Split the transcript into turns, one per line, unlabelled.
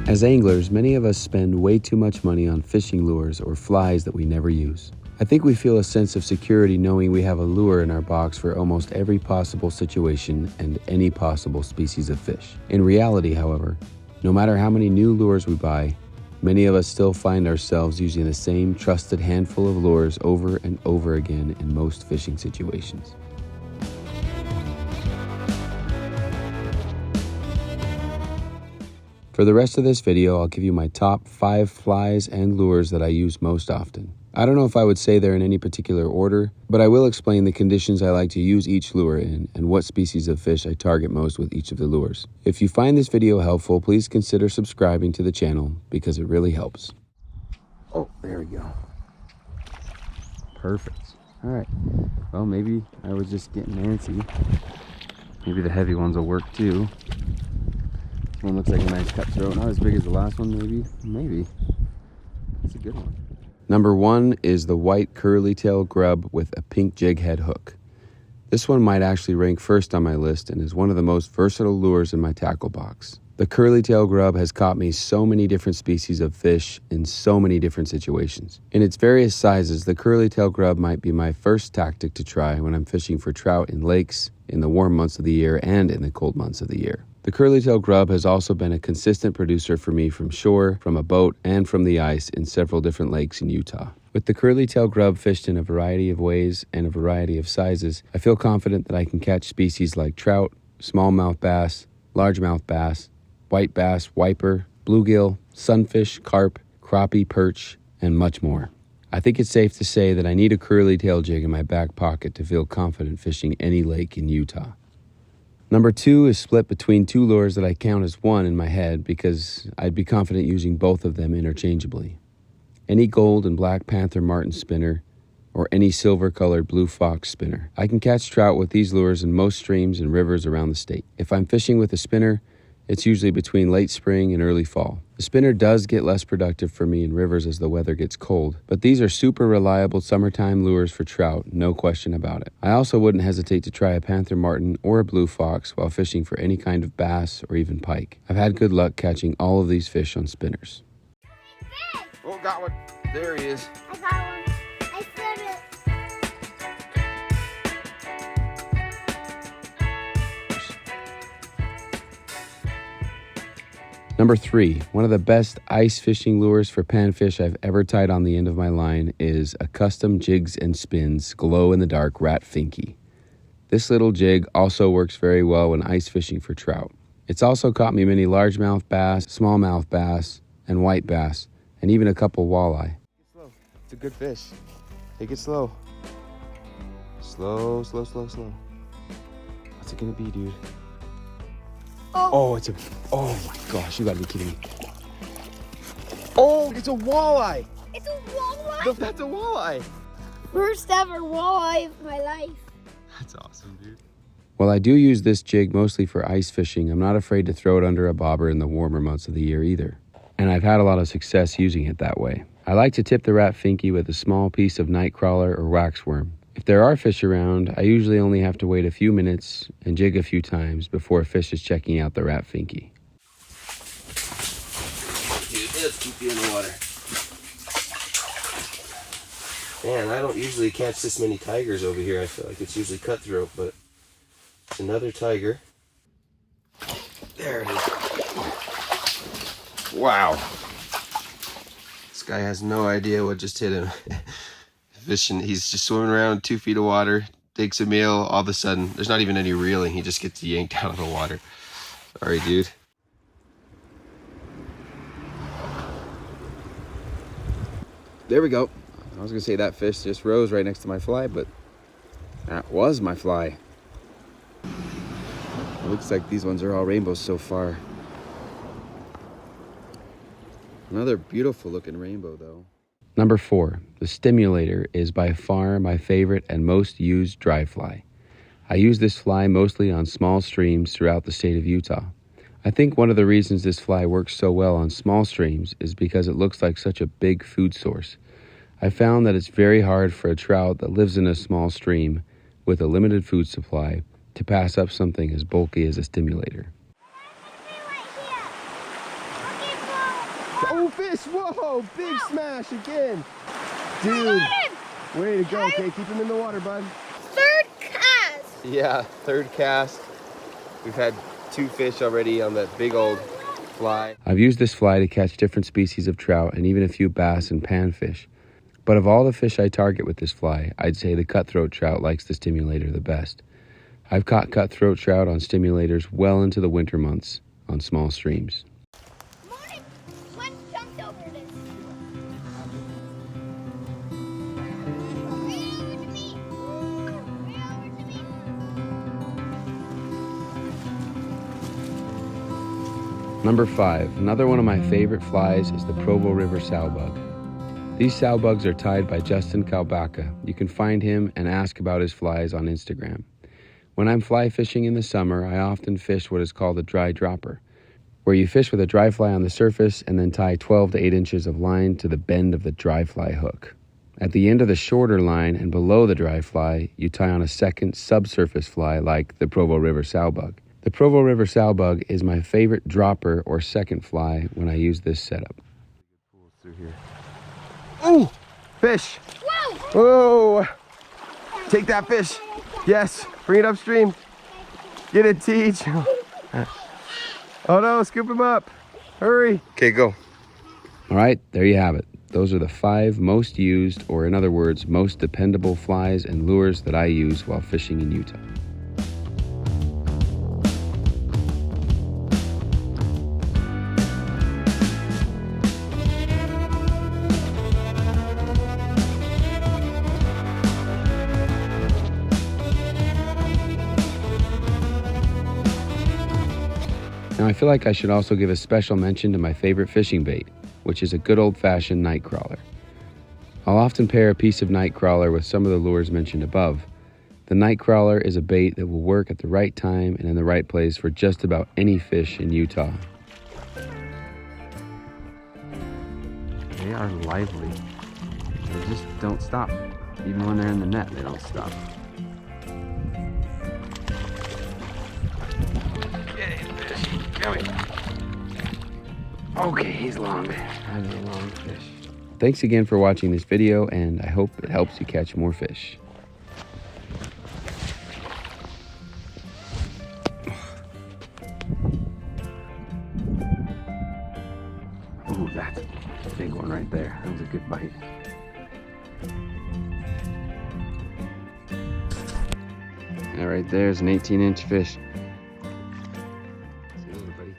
As anglers, many of us spend way too much money on fishing lures or flies that we never use. I think we feel a sense of security knowing we have a lure in our box for almost every possible situation and any possible species of fish. In reality, however, no matter how many new lures we buy, many of us still find ourselves using the same trusted handful of lures over and over again in most fishing situations. For the rest of this video, I'll give you my top 5 flies and lures that I use most often. I don't know if I would say they're in any particular order, but I will explain the conditions I like to use each lure in and what species of fish I target most with each of the lures. If you find this video helpful, please consider subscribing to the channel because it really helps. Oh, there we go. Perfect. All right. Well, maybe I was just getting antsy. Maybe the heavy ones will work too. This one looks like a nice cutthroat. Not as big as the last one, maybe. Maybe. It's a good one. Number 1 is the white curly tail grub with a pink jig head hook. This one might actually rank first on my list and is one of the most versatile lures in my tackle box. The curly tail grub has caught me so many different species of fish in so many different situations. In its various sizes, the curly tail grub might be my first tactic to try when I'm fishing for trout in lakes, in the warm months of the year, and in the cold months of the year. The curly-tailed grub has also been a consistent producer for me from shore, from a boat, and from the ice in several different lakes in Utah. With the curly-tailed grub fished in a variety of ways and a variety of sizes, I feel confident that I can catch species like trout, smallmouth bass, largemouth bass, white bass, wiper, bluegill, sunfish, carp, crappie, perch, and much more. I think it's safe to say that I need a curly-tailed jig in my back pocket to feel confident fishing any lake in Utah. Number 2 is split between 2 lures that I count as one in my head because I'd be confident using both of them interchangeably. Any gold and black panther martin spinner or any silver-colored blue fox spinner. I can catch trout with these lures in most streams and rivers around the state. If I'm fishing with a spinner, it's usually between late spring and early fall. The spinner does get less productive for me in rivers as the weather gets cold, but these are super reliable summertime lures for trout, no question about it. I also wouldn't hesitate to try a panther martin or a blue fox while fishing for any kind of bass or even pike. I've had good luck catching all of these fish on spinners.
Oh, got one. There he is.
I got one. I said it.
Number 3, one of the best ice fishing lures for panfish I've ever tied on the end of my line is a custom Jigs and Spins glow-in-the-dark rat finky. This little jig also works very well when ice fishing for trout. It's also caught me many largemouth bass, smallmouth bass, and white bass, and even a couple walleye.
Slow. It's a good fish. Take it slow. Slow, slow, slow, slow. What's it gonna be, dude? Oh, oh my gosh, you gotta be kidding me. Oh, it's a walleye.
It's a walleye.
That's a walleye.
First ever walleye of my life.
That's awesome, dude.
While I do use this jig mostly for ice fishing, I'm not afraid to throw it under a bobber in the warmer months of the year either. And I've had a lot of success using it that way. I like to tip the rat finky with a small piece of nightcrawler or waxworm. If there are fish around, I usually only have to wait a few minutes and jig a few times before a fish is checking out the rat finky.
Dude, let's keep you in the water. Man, I don't usually catch this many tigers over here. I feel like it's usually cutthroat, but it's another tiger. There it is. Wow. This guy has no idea what just hit him. Fishing, he's just swimming around 2 feet of water, takes a meal, all of a sudden, there's not even any reeling, he just gets yanked out of the water. Sorry, dude.
There we go. I was gonna say that fish just rose right next to my fly, but that was my fly. It looks like these ones are all rainbows so far. Another beautiful looking rainbow though. Number 4, the Stimulator is by far my favorite and most used dry fly. I use this fly mostly on small streams throughout the state of Utah. I think one of the reasons this fly works so well on small streams is because it looks like such a big food source. I found that it's very hard for a trout that lives in a small stream with a limited food supply to pass up something as bulky as a Stimulator.
Right here. Looking for
Oh, fish! Whoa! Big smash again! Dude, way to go. Okay, keep him in the water, bud.
Third cast.
Yeah, third cast. We've had 2 fish already on that big old fly.
I've used this fly to catch different species of trout and even a few bass and panfish. But of all the fish I target with this fly, I'd say the cutthroat trout likes the stimulator the best. I've caught cutthroat trout on stimulators well into the winter months on small streams.
Morning. One jumped over this. Right over to me. Right over to me.
Number 5, another one of my favorite flies is the Provo River Sowbug. These sowbugs are tied by Justin Kalbaka. You can find him and ask about his flies on Instagram. When I'm fly fishing in the summer, I often fish what is called a dry dropper, where you fish with a dry fly on the surface and then tie 12 to 8 inches of line to the bend of the dry fly hook. At the end of the shorter line and below the dry fly, you tie on a second subsurface fly like the Provo River Sowbug. The Provo River Sowbug is my favorite dropper or second fly when I use this setup.
Through here. Oh, fish!
Whoa.
Whoa! Take that fish. Yes, bring it upstream. Get it, Teach. Oh no, scoop him up. Hurry. Okay, go.
All right, there you have it. Those are the 5 most used, or in other words, most dependable flies and lures that I use while fishing in Utah. Now I feel like I should also give a special mention to my favorite fishing bait, which is a good old-fashioned night crawler. I'll often pair a piece of night crawler with some of the lures mentioned above. The night crawler is a bait that will work at the right time and in the right place for just about any fish in Utah. They are lively. They just don't stop. Even when they're in the net, they don't stop. Okay, he's long. That is a long fish. Thanks again for watching this video, and I hope it helps you catch more fish. Ooh, that's a big one right there. That was a good bite. That right there is an 18-inch fish. See you later, buddy.